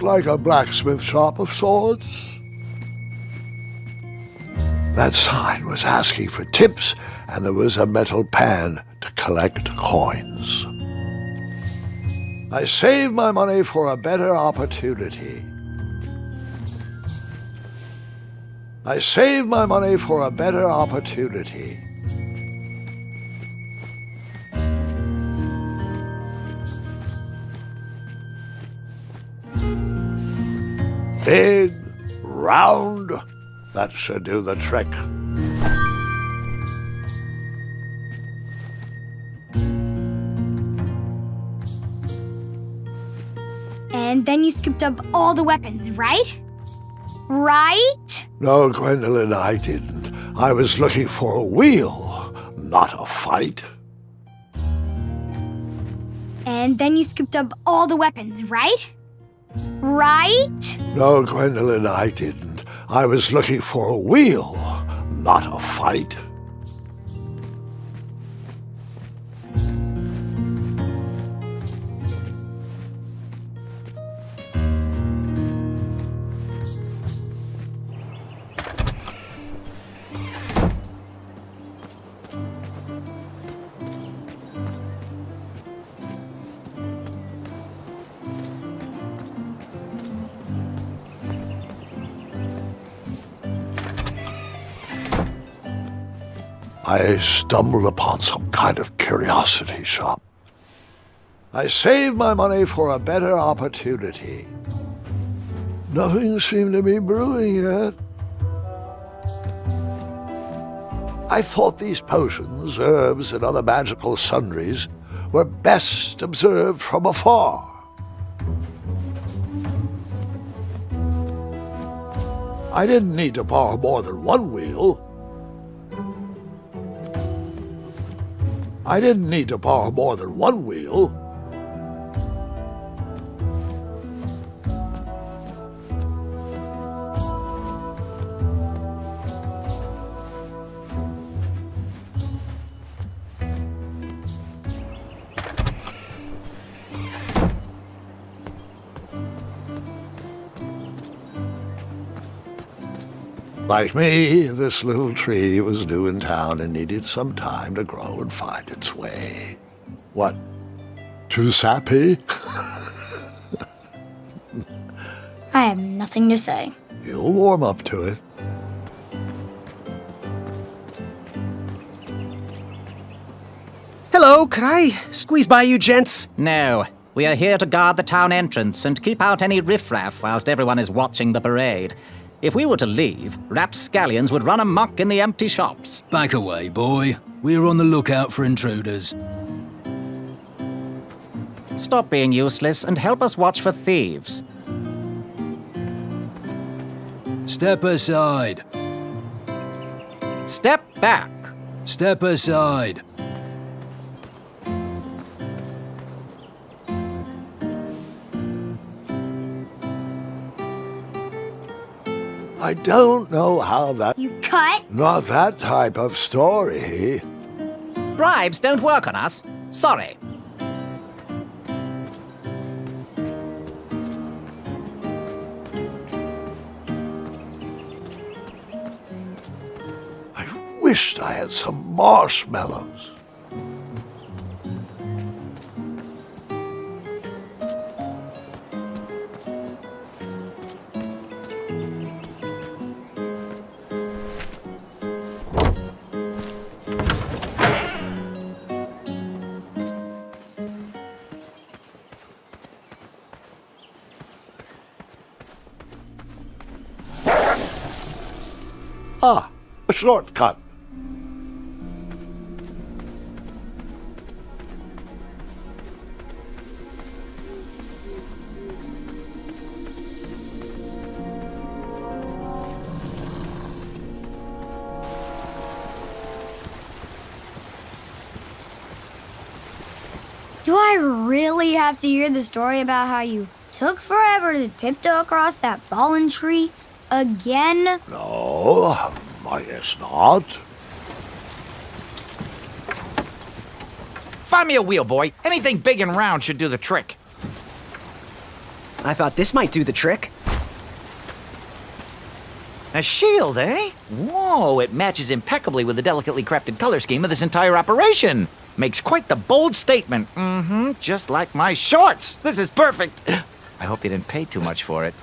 like a blacksmith shop of sorts? That sign was asking for tips, and there was a metal pan to collect coins. I saved my money for a better opportunity. I saved my money for a better opportunity. Big, round, that should do the trick. And then you scooped up all the weapons, right? Right? No, Gwendolyn, I didn't. I was looking for a wheel, not a fight. And then you scooped up all the weapons, right? Right? No, Gwendolyn, I didn't. I was looking for a wheel, not a fight. I stumbled upon some kind of curiosity shop. I saved my money for a better opportunity. Nothing seemed to be brewing yet. I thought these potions, herbs, and other magical sundries were best observed from afar. I didn't need to borrow more than one wheel. I didn't need to borrow more than one wheel. Like me, this little tree was new in town and needed some time to grow and find its way. What? Too sappy? I have nothing to say. You'll warm up to it. Hello, could I squeeze by you gents? No. We are here to guard the town entrance and keep out any riffraff whilst everyone is watching the parade. If we were to leave, rapscallions would run amok in the empty shops. Back away, boy. We're on the lookout for intruders. Stop being useless and help us watch for thieves. Step aside. Step back. Step aside. I don't know how that... You cut? Not that type of story. Bribes don't work on us. Sorry. I wished I had some marshmallows. Ah, a shortcut. Do I really have to hear the story about how you took forever to tiptoe across that fallen tree again? No, I guess not. Find me a wheel, boy. Anything big and round should do the trick. I thought this might do the trick. A shield, eh? Whoa, it matches impeccably with the delicately crafted color scheme of this entire operation. Makes quite the bold statement. Just like my shorts. This is perfect. I hope you didn't pay too much for it.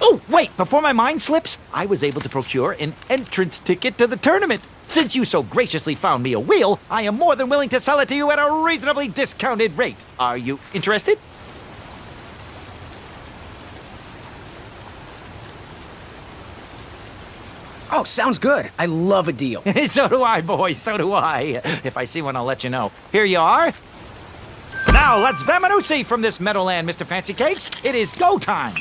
Oh, wait, before my mind slips, I was able to procure an entrance ticket to the tournament. Since you so graciously found me a wheel, I am more than willing to sell it to you at a reasonably discounted rate. Are you interested? Oh, sounds good. I love a deal. So do I, boy, so do I. If I see one, I'll let you know. Here you are. Now, let's Vamanusi from this Meadowland, Mr. Fancy Cakes. It is go time.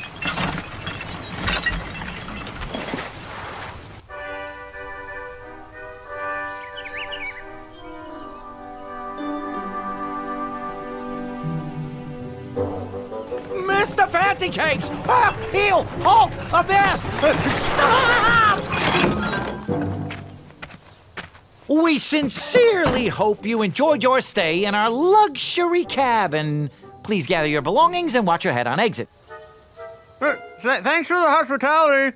Mr. Fancy Cakes! Ah, heel! Halt! Avast! Stop! We sincerely hope you enjoyed your stay in our luxury cabin. Please gather your belongings and watch your head on exit. Thanks for the hospitality.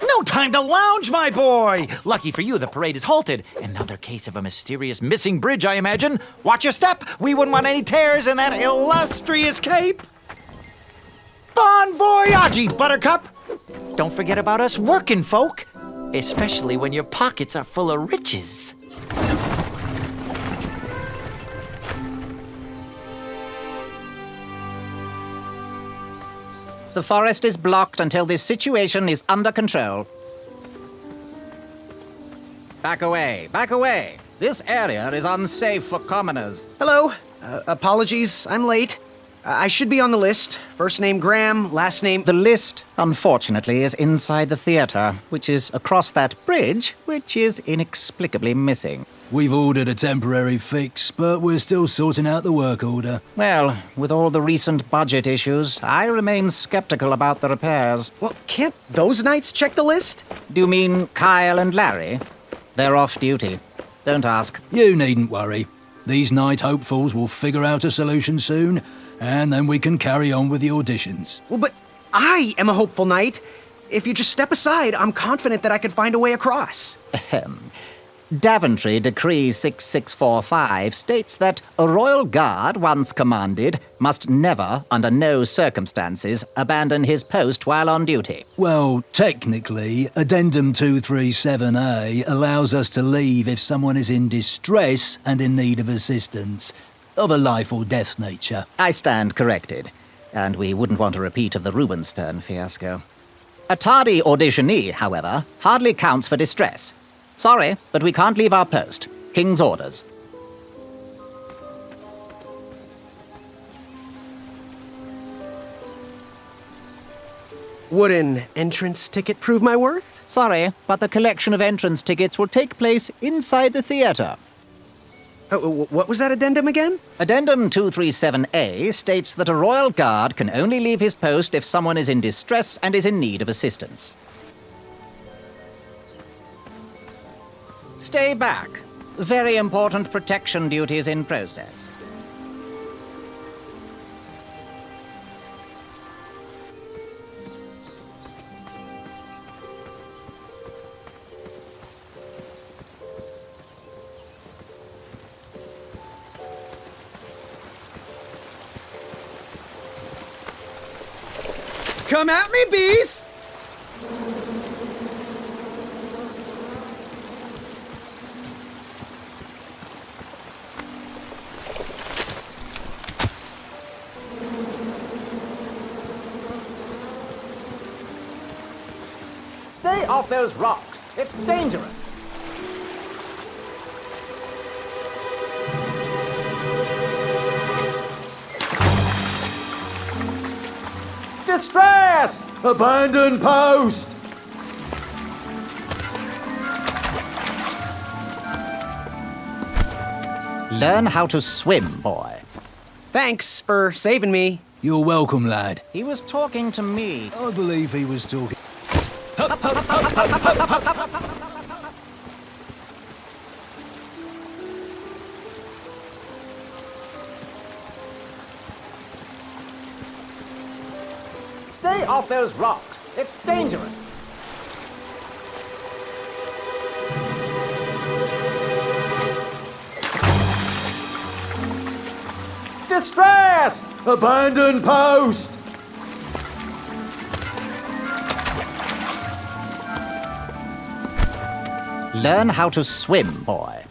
No time to lounge, my boy! Lucky for you, the parade is halted. Another case of a mysterious missing bridge, I imagine. Watch your step. We wouldn't want any tears in that illustrious cape. Bon voyage, Buttercup! Don't forget about us working folk, especially when your pockets are full of riches. The forest is blocked until this situation is under control. Back away, back away. This area is unsafe for commoners. Hello. Apologies, I'm late. I should be on the list. First name Graham, last name... The list, unfortunately, is inside the theater, which is across that bridge, which is inexplicably missing. We've ordered a temporary fix, but we're still sorting out the work order. Well, with all the recent budget issues, I remain skeptical about the repairs. Well, can't those knights check the list? Do you mean Kyle and Larry? They're off duty. Don't ask. You needn't worry. These night hopefuls will figure out a solution soon, and then we can carry on with the auditions. Well, but I am a hopeful knight. If you just step aside, I'm confident that I could find a way across. Daventry Decree 6645 states that a royal guard once commanded must never, under no circumstances, abandon his post while on duty. Well, technically, Addendum 237A allows us to leave if someone is in distress and in need of assistance, of a life or death nature. I stand corrected, and we wouldn't want a repeat of the Rubenstern fiasco. A tardy auditionee, however, hardly counts for distress. Sorry, but we can't leave our post. King's orders. Would an entrance ticket prove my worth? Sorry, but the collection of entrance tickets will take place inside the theater. Oh, what was that addendum again? Addendum 237A states that a royal guard can only leave his post if someone is in distress and is in need of assistance. Stay back. Very important protection duties in process. Come at me, bees! Stay off those rocks. It's dangerous. Distress! Abandon post! Learn how to swim, boy. Thanks for saving me. You're welcome, lad. He was talking to me. I believe he was talking. off those rocks. It's dangerous. Distress! Abandon post! Learn how to swim, boy.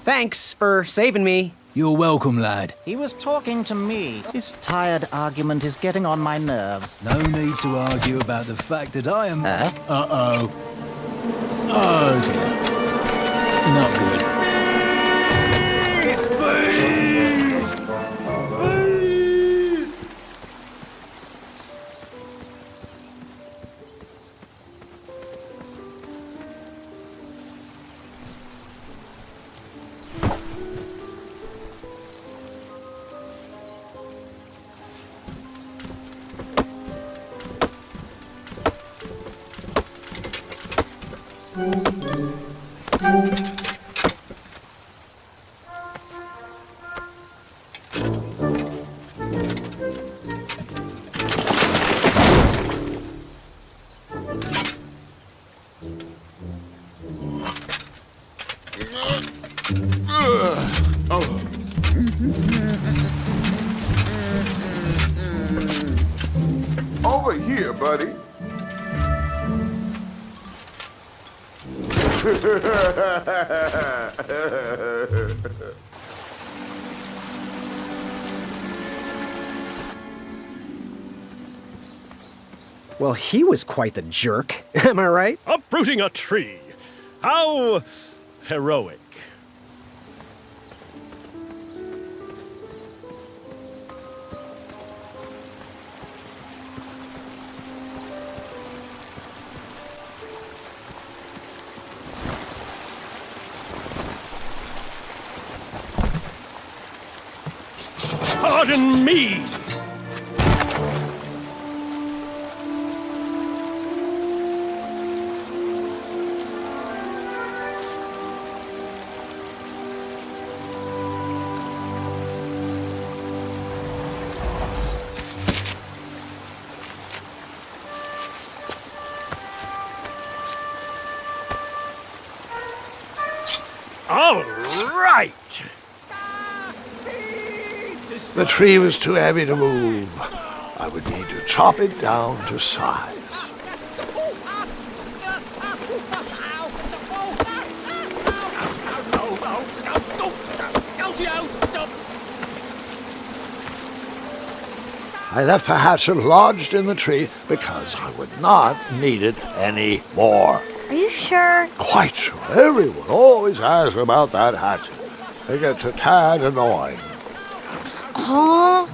Thanks for saving me. You're welcome, lad. He was talking to me. This tired argument is getting on my nerves. No need to argue about the fact that I am... Huh? Uh-oh. Oh, dear. Not good. Over here, buddy. Well, he was quite the jerk. Am I right? Uprooting a tree. How heroic. Pardon me! All right! The tree was too heavy to move. I would need to chop it down to size. I left the hatchet lodged in the tree because I would not need it any more. Are you sure? Quite sure. Everyone always asks about that hatchet. It gets a tad annoying. Huh?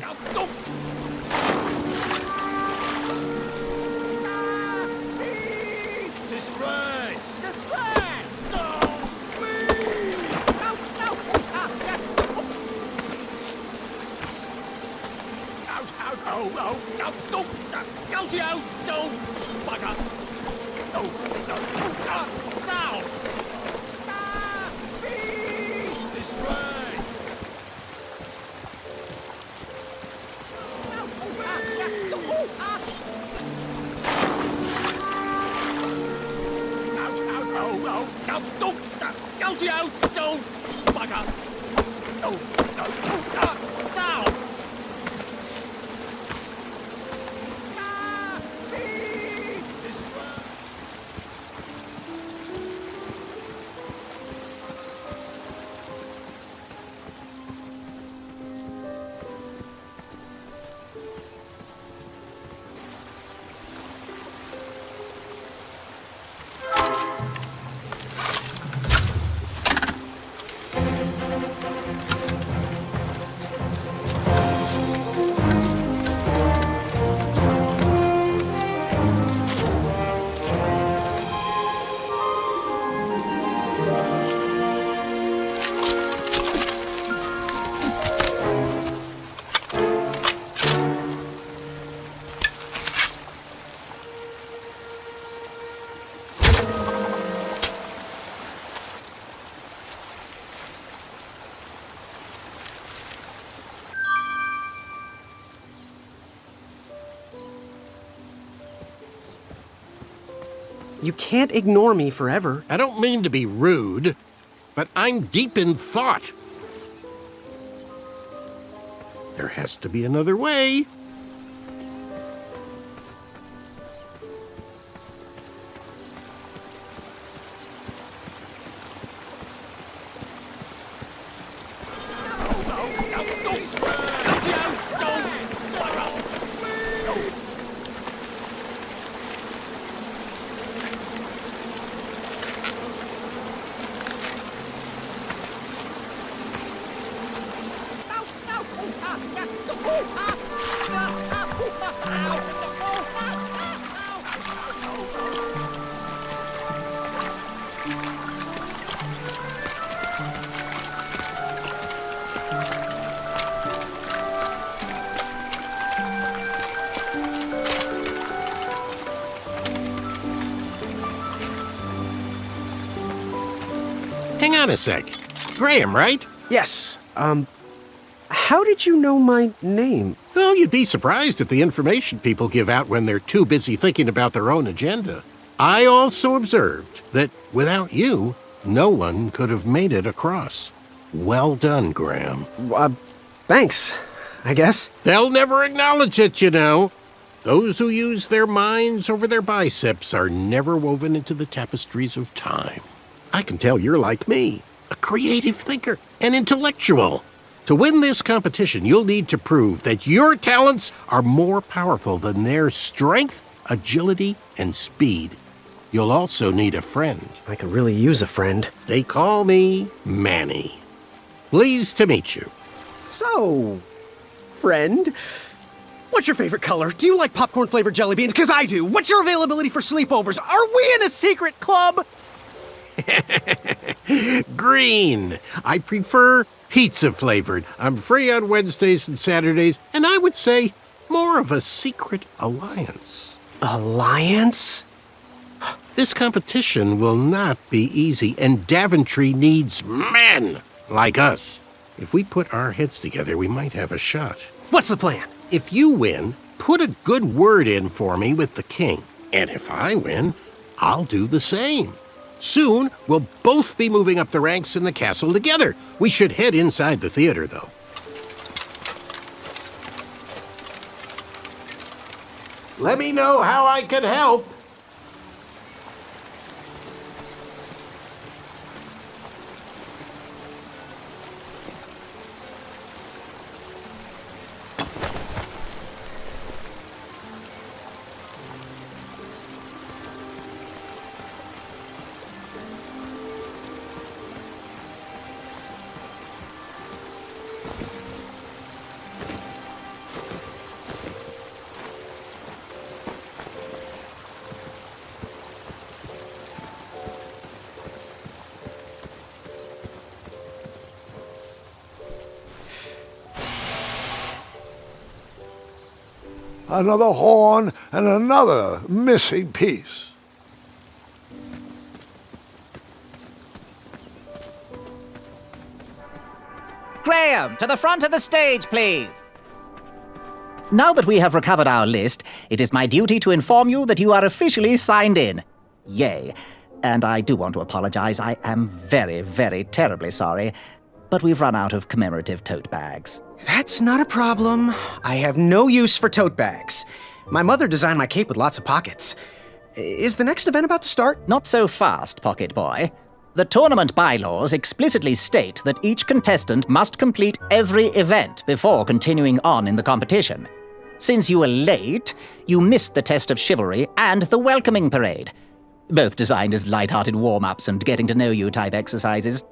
You can't ignore me forever. I don't mean to be rude, but I'm deep in thought. There has to be another way. Hang on a sec. Graham, right? Yes, how did you know my name? Well, you'd be surprised at the information people give out when they're too busy thinking about their own agenda. I also observed that without you, no one could have made it across. Well done, Graham. Thanks, I guess. They'll never acknowledge it, you know. Those who use their minds over their biceps are never woven into the tapestries of time. I can tell you're like me, a creative thinker, an intellectual. To win this competition, you'll need to prove that your talents are more powerful than their strength, agility, and speed. You'll also need a friend. I could really use a friend. They call me Manny. Pleased to meet you. So, friend, what's your favorite color? Do you like popcorn-flavored jelly beans? Because I do. What's your availability for sleepovers? Are we in a secret club? Green. I prefer pizza-flavored. I'm free on Wednesdays and Saturdays, and I would say more of a secret alliance. Alliance? This competition will not be easy, and Daventry needs men like us. If we put our heads together, we might have a shot. What's the plan? If you win, put a good word in for me with the king. And if I win, I'll do the same. Soon, we'll both be moving up the ranks in the castle together. We should head inside the theater, though. Let me know how I can help. Another horn and another missing piece. Graham, to the front of the stage, please. Now that we have recovered our list, it is my duty to inform you that you are officially signed in. Yay. And I do want to apologize. I am very, very terribly sorry. But we've run out of commemorative tote bags. That's not a problem. I have no use for tote bags. My mother designed my cape with lots of pockets. Is the next event about to start? Not so fast, Pocket Boy. The tournament bylaws explicitly state that each contestant must complete every event before continuing on in the competition. Since you were late, you missed the test of chivalry and the welcoming parade. Both designed as light-hearted warm-ups and getting-to-know-you type exercises.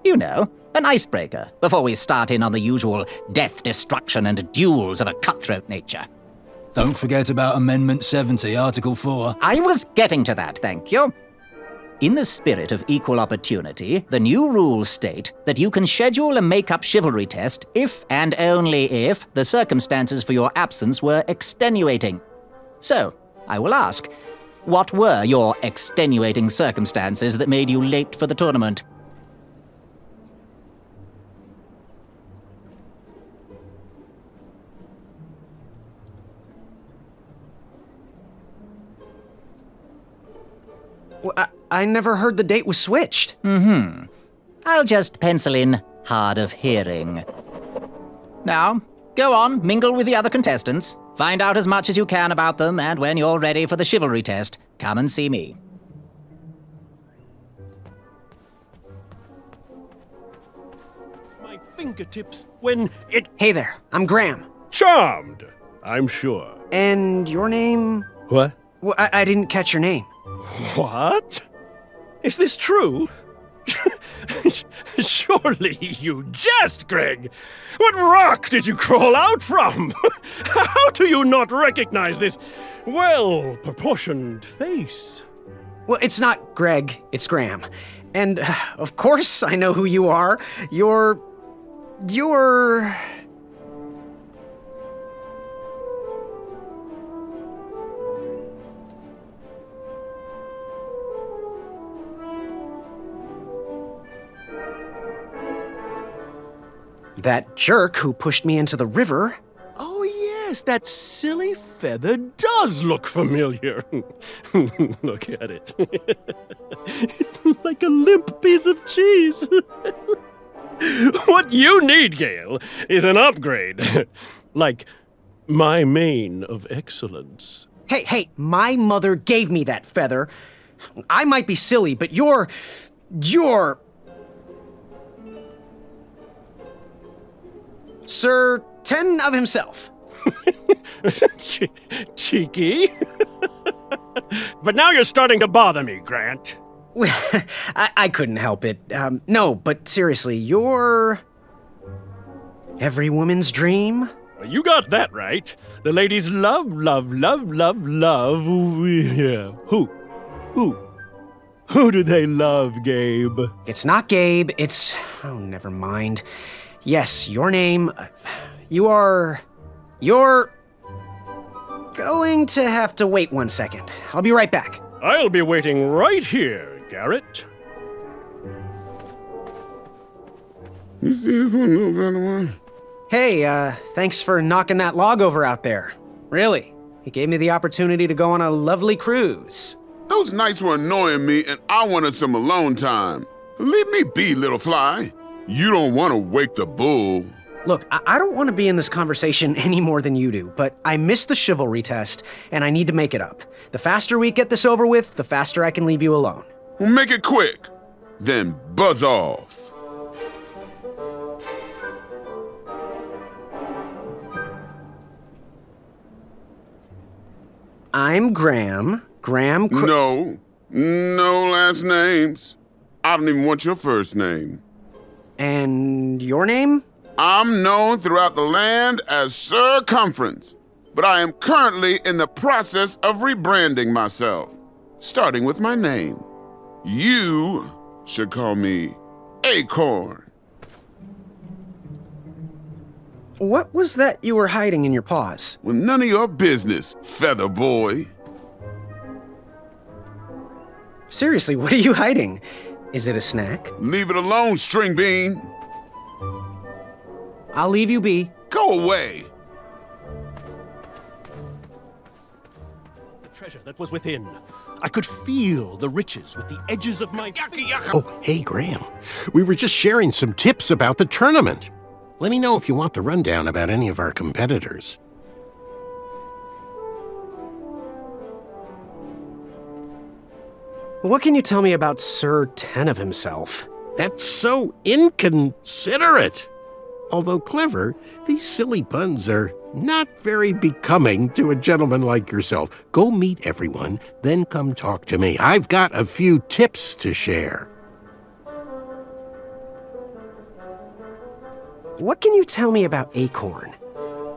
You know, an icebreaker before we start in on the usual death, destruction, and duels of a cutthroat nature. Don't forget about Amendment 70, Article 4. I was getting to that, thank you. In the spirit of equal opportunity, the new rules state that you can schedule a make-up chivalry test if and only if the circumstances for your absence were extenuating. So, I will ask, what were your extenuating circumstances that made you late for the tournament? I never heard the date was switched. I'll just pencil in hard of hearing. Now, go on, mingle with the other contestants. Find out as much as you can about them, and when you're ready for the chivalry test, come and see me. My fingertips when it... Hey there, I'm Graham. Charmed, I'm sure. And your name? What? Well, I didn't catch your name. What? Is this true? Surely you jest, Greg. What rock did you crawl out from? How do you not recognize this well-proportioned face? Well, it's not Greg, it's Graham. And, of course, I know who you are. You're... that jerk who pushed me into the river. Oh, yes, that silly feather does look familiar. Look at it. Like a limp piece of cheese. What you need, Gale, is an upgrade. Like my mane of excellence. Hey, my mother gave me that feather. I might be silly, but you're... Sir Ten of himself. Cheeky. But now you're starting to bother me, Grant. I couldn't help it. No, but seriously, you're... every woman's dream? You got that right. The ladies love. Yeah. Who do they love, Gabe? It's not Gabe, it's... oh, never mind. Yes, your name... you're going to have to wait 1 second. I'll be right back. I'll be waiting right here, Garrett. You see this one, little better one? Hey, thanks for knocking that log over out there. Really, it gave me the opportunity to go on a lovely cruise. Those nights were annoying me, and I wanted some alone time. Leave me be, little fly. You don't want to wake the bull. Look, I don't want to be in this conversation any more than you do, but I missed the chivalry test, and I need to make it up. The faster we get this over with, the faster I can leave you alone. Well, make it quick. Then buzz off. I'm Graham. No last names. I don't even want your first name. And your name? I'm known throughout the land as Circumference, but I am currently in the process of rebranding myself, starting with my name. You should call me Acorn. What was that you were hiding in your paws? Well, none of your business, Feather Boy. Seriously, what are you hiding? Is it a snack? Leave it alone, String Bean. I'll leave you be. Go away. The treasure that was within. I could feel the riches with the edges of my... Oh, hey, Graham. We were just sharing some tips about the tournament. Let me know if you want the rundown about any of our competitors. What can you tell me about Sir Ten of himself? That's so inconsiderate. Although clever, these silly puns are not very becoming to a gentleman like yourself. Go meet everyone, then come talk to me. I've got a few tips to share. What can you tell me about Acorn?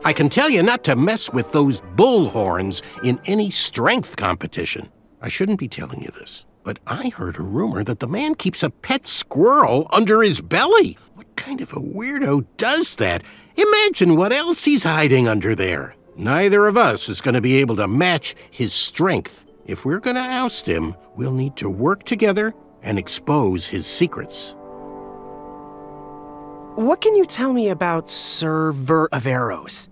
I can tell you not to mess with those bullhorns in any strength competition. I shouldn't be telling you this, but I heard a rumor that the man keeps a pet squirrel under his belly. What kind of a weirdo does that? Imagine what else he's hiding under there. Neither of us is going to be able to match his strength. If we're going to oust him, we'll need to work together and expose his secrets. what can you tell me about Sir Ver of Arrows?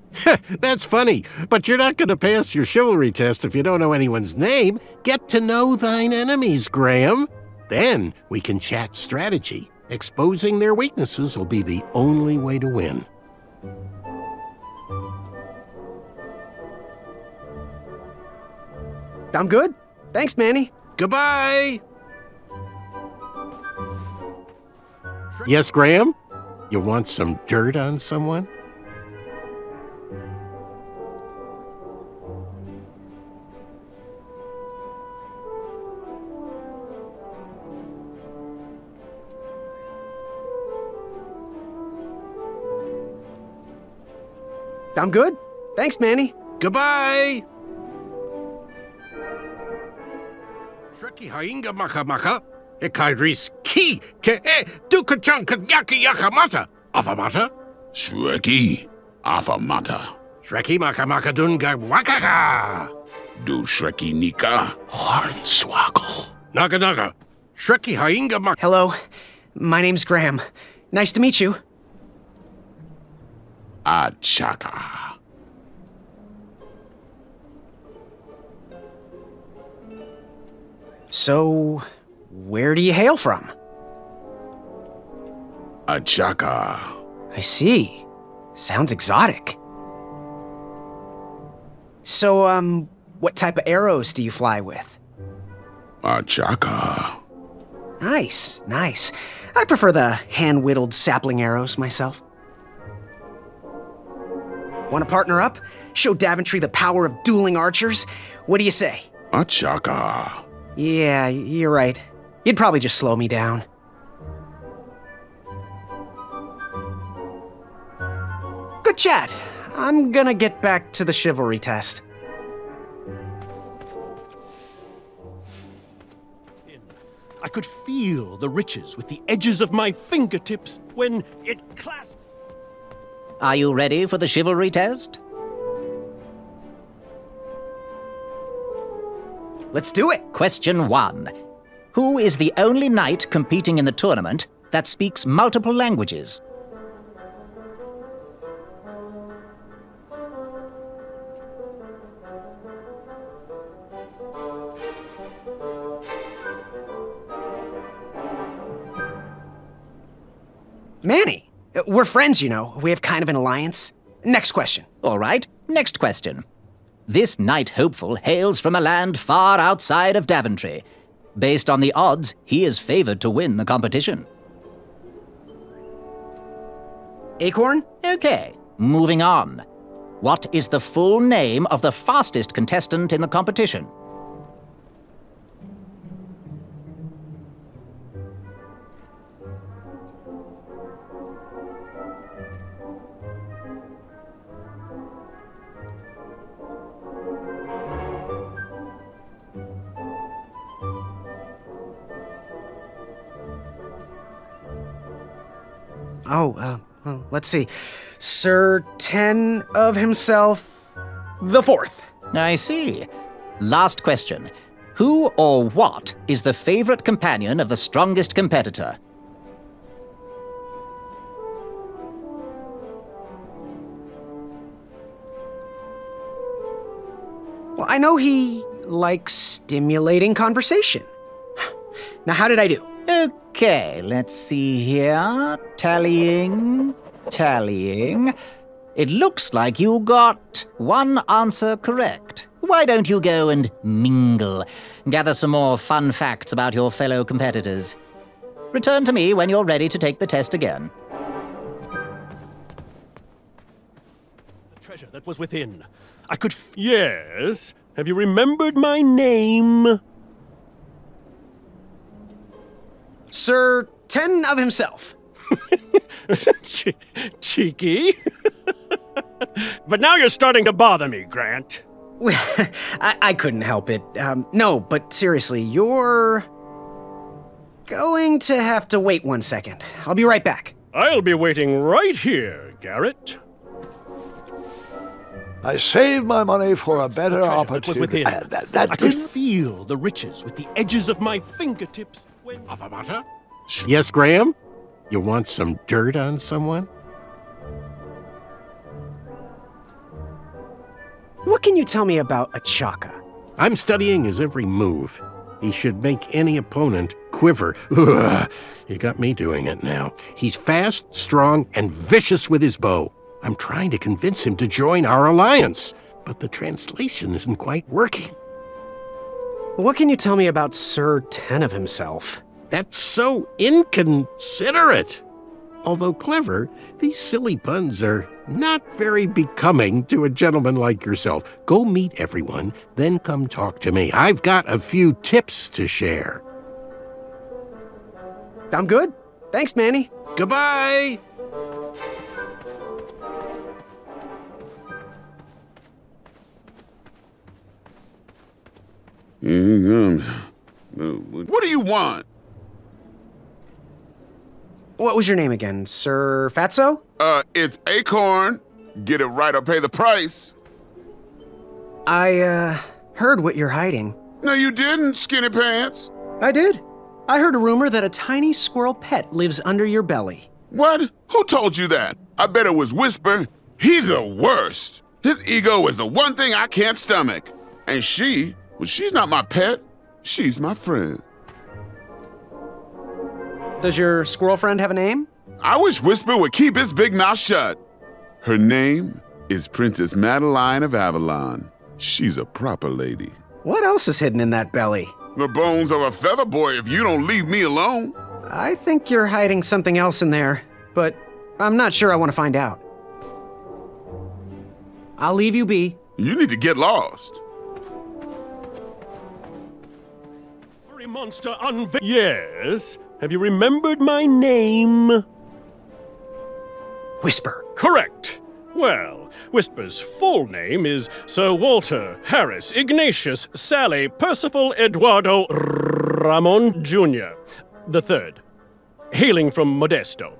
That's funny, but you're not going to pass your chivalry test if you don't know anyone's name. Get to know thine enemies, Graham. Then we can chat strategy. Exposing their weaknesses will be the only way to win. I'm good. Thanks, Manny. Goodbye! Yes, Graham? You want some dirt on someone? I'm good. Thanks, Manny. Goodbye! Shreki hainga maka maka, ekaidris ki ke e dukachanka yaki yakamata, afamata? Shreki Afamata. Shreki maka maka dunga wakaka! Du Shreki Nika. Hornswoggle. Naga naga. Shreki hainga maka. Hello. My name's Graham. Nice to meet you. Achaka. So, where do you hail from? Achaka. I see. Sounds exotic. So, what type of arrows do you fly with? Achaka. Nice, nice. I prefer the hand-whittled sapling arrows myself. Want to partner up? Show Daventry the power of dueling archers? What do you say? Achaka. Yeah, you're right. You'd probably just slow me down. Good chat. I'm gonna get back to the chivalry test. I could feel the riches with the edges of my fingertips when it clasped. Are you ready for the chivalry test? Let's do it. Question 1. Who is the only knight competing in the tournament that speaks multiple languages? Manny, we're friends, you know. We have kind of an alliance. Next question. All right, next question. This knight hopeful hails from a land far outside of Daventry. Based on the odds, he is favored to win the competition. Acorn? Okay, moving on. What is the full name of the fastest contestant in the competition? Well, let's see. Sir Ten of himself, the fourth. I see. Last question. Who or what is the favorite companion of the strongest competitor? Well, I know he likes stimulating conversation. Now, how did I do? Okay, let's see here. Tallying. It looks like you got one answer correct. Why don't you go and mingle? Gather some more fun facts about your fellow competitors. Return to me when you're ready to take the test again. The treasure that was within. I could yes. Have you remembered my name? Sir Ten of himself. Cheeky. But now you're starting to bother me, Grant. I couldn't help it. No, but seriously, you're going to have to wait 1 second. I'll be right back. I'll be waiting right here, Garrett. I saved my money for a better Treasure opportunity. that was within. That I could didn't... feel the riches with the edges of my fingertips when... Afamata? Yes, Graham? You want some dirt on someone? What can you tell me about Achaka? I'm studying his every move. He should make any opponent quiver. Ugh, you got me doing it now. He's fast, strong, and vicious with his bow. I'm trying to convince him to join our alliance, but the translation isn't quite working. What can you tell me about Sir Tenov himself? That's so inconsiderate. Although clever, these silly puns are not very becoming to a gentleman like yourself. Go meet everyone, then come talk to me. I've got a few tips to share. I'm good. Thanks, Manny. Goodbye! Here he comes. What do you want? What was your name again, Sir Fatso? It's Acorn. Get it right or pay the price. I, heard what you're hiding. No, you didn't, Skinny Pants. I did. I heard a rumor that a tiny squirrel pet lives under your belly. What? Who told you that? I bet it was Whisper. He's the worst. His ego is the one thing I can't stomach. And she's not my pet. She's my friend. Does your squirrel friend have a name? I wish Whisper would keep his big mouth shut. Her name is Princess Madeline of Avalon. She's a proper lady. What else is hidden in that belly? The bones of a feather boy if you don't leave me alone. I think you're hiding something else in there, but I'm not sure I want to find out. I'll leave you be. You need to get lost. Monster Yes? Have you remembered my name? Whisper. Correct. Well, Whisper's full name is Sir Walter Harris Ignatius Sally Percival Eduardo Ramon Jr. the Third, hailing from Modesto.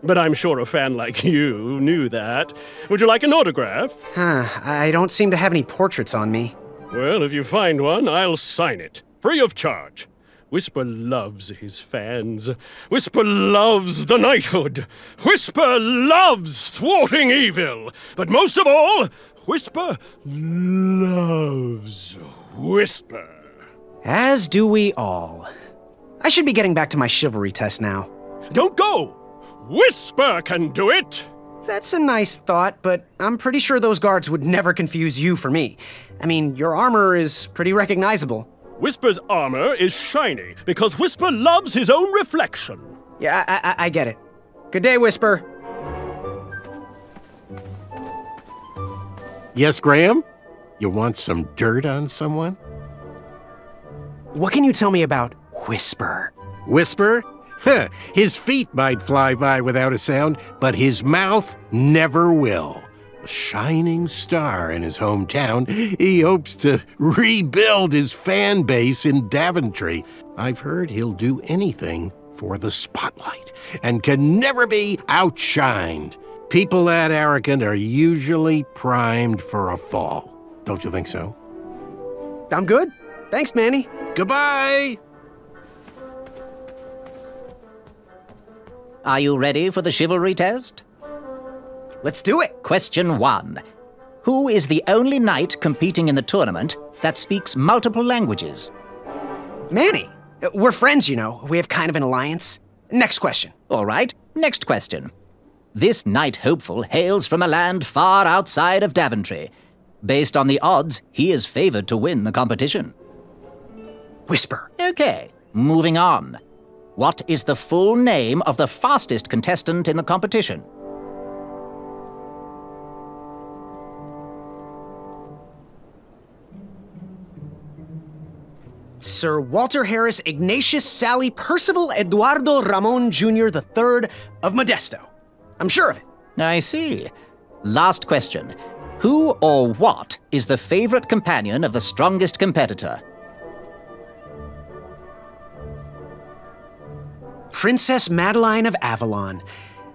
But I'm sure a fan like you knew that. Would you like an autograph? I don't seem to have any portraits on me. Well, if you find one, I'll sign it. Free of charge. Whisper loves his fans. Whisper loves the knighthood. Whisper loves thwarting evil. But most of all, Whisper loves Whisper. As do we all. I should be getting back to my chivalry test now. Don't go! Whisper can do it! That's a nice thought, but I'm pretty sure those guards would never confuse you for me. I mean, your armor is pretty recognizable. Whisper's armor is shiny because Whisper loves his own reflection. Yeah, I get it. Good day, Whisper. Yes, Graham? You want some dirt on someone? What can you tell me about Whisper? Whisper? Huh, his feet might fly by without a sound, but his mouth never will. A shining star in his hometown, he hopes to rebuild his fan base in Daventry. I've heard he'll do anything for the spotlight and can never be outshined. People that arrogant are usually primed for a fall. Don't you think so? I'm good. Thanks, Manny. Goodbye! Are you ready for the chivalry test? Let's do it. Question 1. Who is the only knight competing in the tournament that speaks multiple languages? Manny. We're friends, you know. We have kind of an alliance. Next question. All right, next question. This knight hopeful hails from a land far outside of Daventry. Based on the odds, he is favored to win the competition. Whisper. Okay, moving on. What is the full name of the fastest contestant in the competition? Sir Walter Harris Ignatius Sally Percival Eduardo Ramon Jr. the Third of Modesto. I'm sure of it. I see. Last question. Who or what is the favorite companion of the strongest competitor? Princess Madeline of Avalon.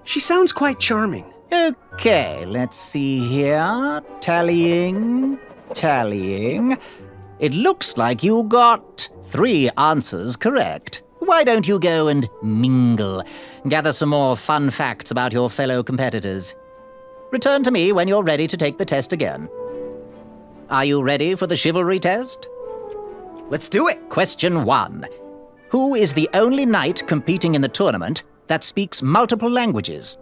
She sounds quite charming. Okay, let's see here. Tallying. It looks like you got 3 answers correct. Why don't you go and mingle? Gather some more fun facts about your fellow competitors. Return to me when you're ready to take the test again. Are you ready for the chivalry test? Let's do it. Question 1. Who is the only knight competing in the tournament that speaks multiple languages?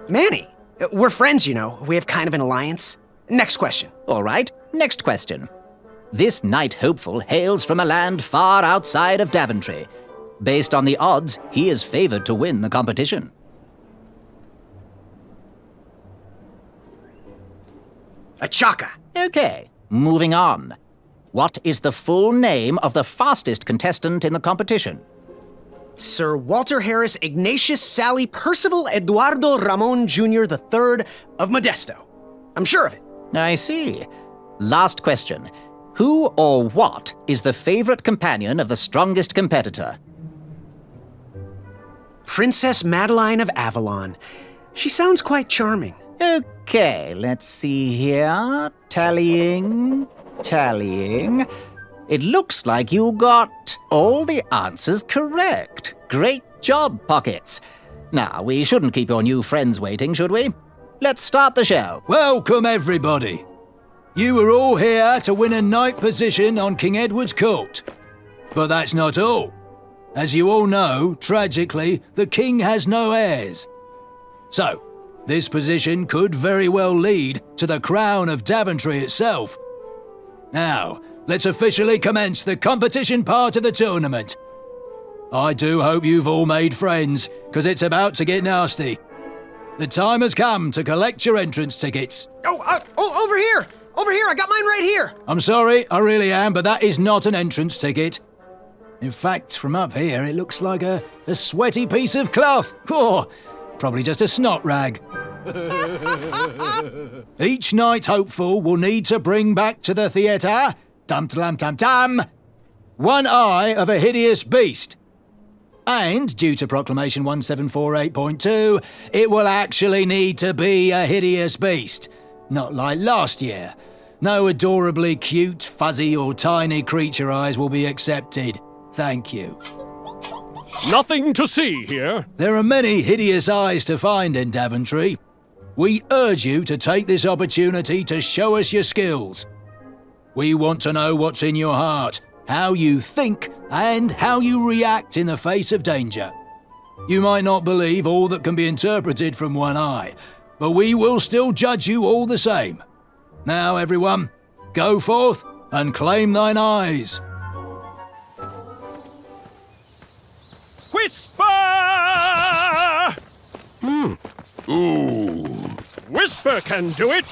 Manny. We're friends, you know. We have kind of an alliance. Next question. All right, next question. This knight hopeful hails from a land far outside of Daventry. Based on the odds, he is favored to win the competition. Achaka. Okay, moving on. What is the full name of the fastest contestant in the competition? Sir Walter Harris Ignatius Sally Percival Eduardo Ramon Jr. III of Modesto. I'm sure of it. I see. Last question. Who or what is the favorite companion of the strongest competitor? Princess Madeline of Avalon. She sounds quite charming. Okay, let's see here. Tallying. It looks like you got all the answers correct. Great job, Pockets. Now, we shouldn't keep your new friends waiting, should we? Let's start the show. Welcome, everybody. You are all here to win a knight position on King Edward's court. But that's not all. As you all know, tragically, the king has no heirs. So, this position could very well lead to the crown of Daventry itself. Now, let's officially commence the competition part of the tournament. I do hope you've all made friends, because it's about to get nasty. The time has come to collect your entrance tickets. Over here! Over here! I got mine right here! I'm sorry, I really am, but that is not an entrance ticket. In fact, from up here, it looks like a sweaty piece of cloth. Oh, probably just a snot rag. Each knight hopeful will need to bring back to the theatre, dum-dum-dum-dum, one eye of a hideous beast. And, due to Proclamation 1748.2, it will actually need to be a hideous beast. Not like last year. No adorably cute, fuzzy or tiny creature eyes will be accepted. Thank you. Nothing to see here. There are many hideous eyes to find in Daventry. We urge you to take this opportunity to show us your skills. We want to know what's in your heart, how you think, and how you react in the face of danger. You might not believe all that can be interpreted from one eye, but we will still judge you all the same. Now, everyone, go forth and claim thine eyes. Whisper! Ooh. Whisper can do it.